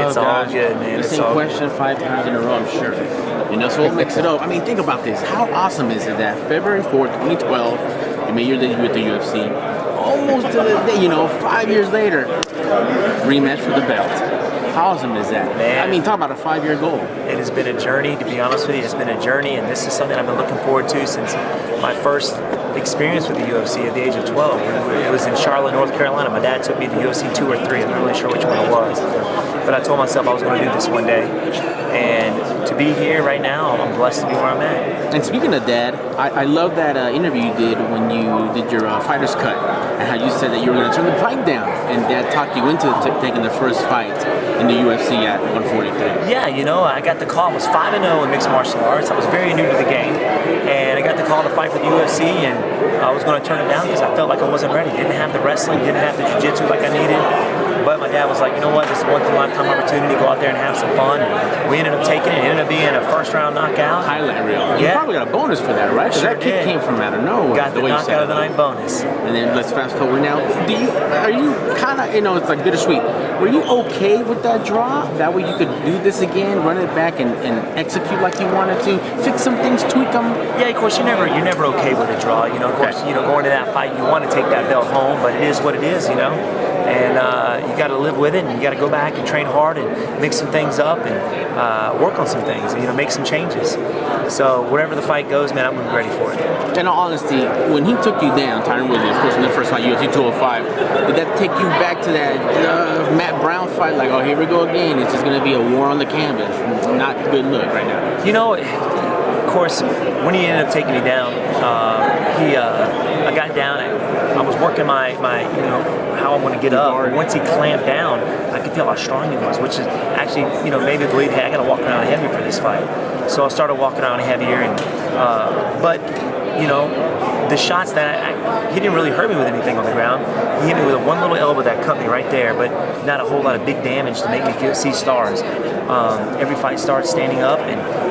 It's all good, man. The same question 5 times in a row, I'm sure. You know, so what makes it up? I mean, think about this. How awesome is it that February 4th, 2012, you made your debut with the UFC. Almost to the day, you know, 5 years later, rematch for the belt. How awesome is that? Man. I mean, talk about a 5-year goal. It has been a journey, to be honest with you. It's been a journey, and this is something I've been looking forward to since my first experience with the UFC at the age of 12. It was in Charlotte, North Carolina. My dad took me to the UFC 2 or 3. I'm not really sure which one it was. But I told myself I was going to do this one day. And to be here right now, I'm blessed to be where I'm at. And speaking of Dad, I love that interview you did when you did your fighter's cut, and how you said that you were going to turn the fight down, and Dad talked you into taking the first fight in the UFC at 143. Yeah, you know, I got the call. I was 5-0 in mixed martial arts. I was very new to the game, and I got the call to fight for the UFC, and I was going to turn it down because I felt like I wasn't ready. Didn't have the wrestling, didn't have the jiu-jitsu like I needed. But my dad was like, you know what, this is a once-in-a-lifetime opportunity. Go out there and have some fun. And we ended up taking it. It ended up being a first-round knockout. Highlight reel. Yeah. You probably got a bonus for that, right? Because Sure that kick did. came from out of nowhere. Got the knockout of the night bonus. And then let's fast forward now. Are you kind of, you know, it's like bittersweet. Were you okay with that draw? That way you could do this again, run it back, and execute like you wanted to, fix some things, tweak them? Yeah, of course, you're never okay with a draw. You know, of course, you know, going to that fight, you want to take that belt home, but it is what it is, you know. And you got to live with it, and you got to go back and train hard and mix some things up and work on some things, and, you know, make some changes. So wherever the fight goes, man, I'm going to be ready for it. In all honesty, when he took you down, Tyron Woodley, of course, in the first fight, UFC 205, did that take you back to that Matt Brown fight? Like, oh, here we go again. It's just going to be a war on the canvas. Not a good look right now. You know, of course, when he ended up taking me down, I got down. I was working my you know, how I want to get up. Once he clamped down, I could tell how strong he was, which is actually, you know, made me believe, hey, I got to walk around heavy for this fight. So I started walking around heavier, and but you know, the shots that he didn't really hurt me with anything on the ground. He hit me with one little elbow that cut me right there, but not a whole lot of big damage to make me see stars. Every fight starts standing up,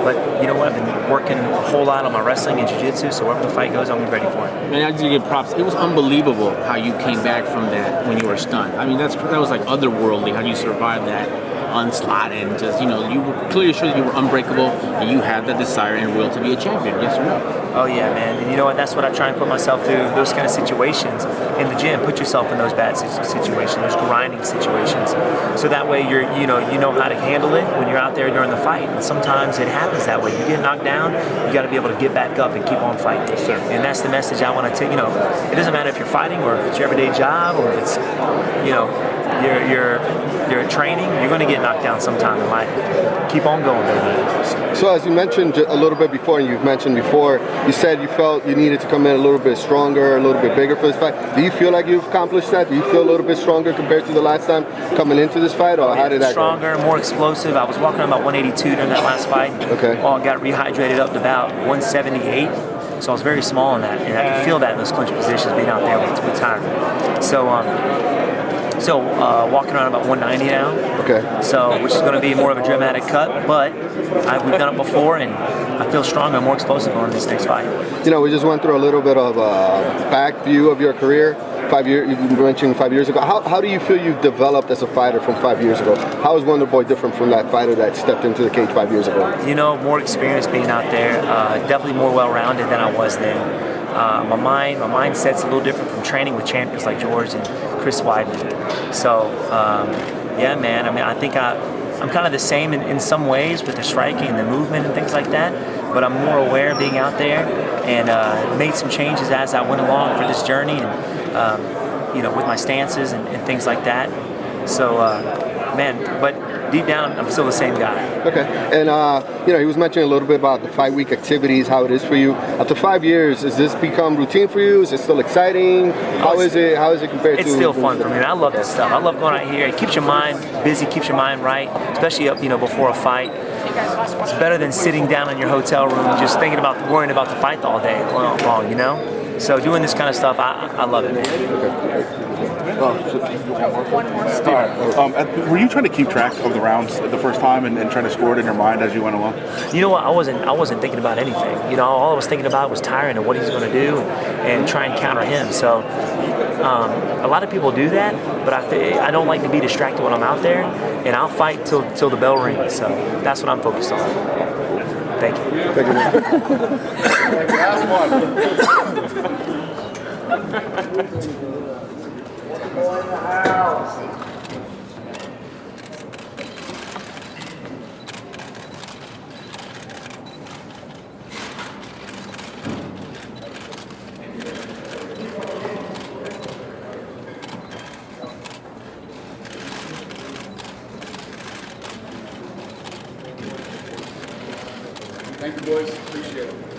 but you know what? I've been working a whole lot on my wrestling and jiu-jitsu, so wherever the fight goes, I'm ready for it. Man, I just give props. It was unbelievable how you came back from that when you were stunned. I mean, that was like otherworldly how you survived that onslaught, and just, you know, you were clearly sure that you were unbreakable, and you had that desire and will to be a champion. Yes or no? Oh yeah, man. And you know what? That's what I try and put myself through, those kind of situations in the gym. Put yourself in those bad situations, those grinding situations, so that way you know how to handle it when you're out there during the fight. And sometimes it happens that way. You get knocked down, you got to be able to get back up and keep on fighting. Yes, sir. And that's the message I want to take. You know, it doesn't matter if you're fighting or if it's your everyday job or if it's, you know, you're training. You're going to get knocked down sometime in life. Keep on going, baby. So as you mentioned a little bit before, and you've mentioned before, you said you felt you needed to come in a little bit stronger, a little bit bigger for this fight. Do you feel like you've accomplished that? Do you feel a little bit stronger compared to the last time coming into this fight, or how did that go? Stronger, more explosive. I was walking around about 182 during that last fight. Okay. Well, I got rehydrated up to about 178. So I was very small in that, and I could feel that in those clinch positions being out there with Tyron. So walking around about 190 now. Okay. So, which is going to be more of a dramatic cut, but we've done it before, and I feel stronger, more explosive going into this next fight. You know, we just went through a little bit of a back view of your career. 5 years, you mentioned 5 years ago. How do you feel you've developed as a fighter from 5 years ago? How is Wonderboy different from that fighter that stepped into the cage 5 years ago? You know, more experience being out there. Definitely more well-rounded than I was then. My mindset's a little different from training with champions like George and Chris Weidman. So, yeah, man. I mean, I think I'm kind of the same in some ways with the striking and the movement and things like that. But I'm more aware of being out there, and made some changes as I went along for this journey, and you know, with my stances and things like that. So, man, but deep down, I'm still the same guy. Okay, and you know, he was mentioning a little bit about the 5 week activities, how it is for you. After 5 years, has this become routine for you? Is it still exciting? How is it compared to? It's still fun for me. I love this stuff. I love going out here. It keeps your mind busy, keeps your mind right, especially up, you know, before a fight. It's better than sitting down in your hotel room just worrying about the fight all day long, you know? So doing this kind of stuff, I love it, man. Okay. Were you trying to keep track of the rounds the first time and trying to score it in your mind as you went along? You know what? I wasn't thinking about anything. You know, all I was thinking about was Tyron and what he's going to do, and try and counter him. So A lot of people do that, but I don't like to be distracted when I'm out there, and I'll fight till the bell rings. So that's what I'm focused on. Thank you. Thank you. Last one. Thank you, boys. Appreciate it.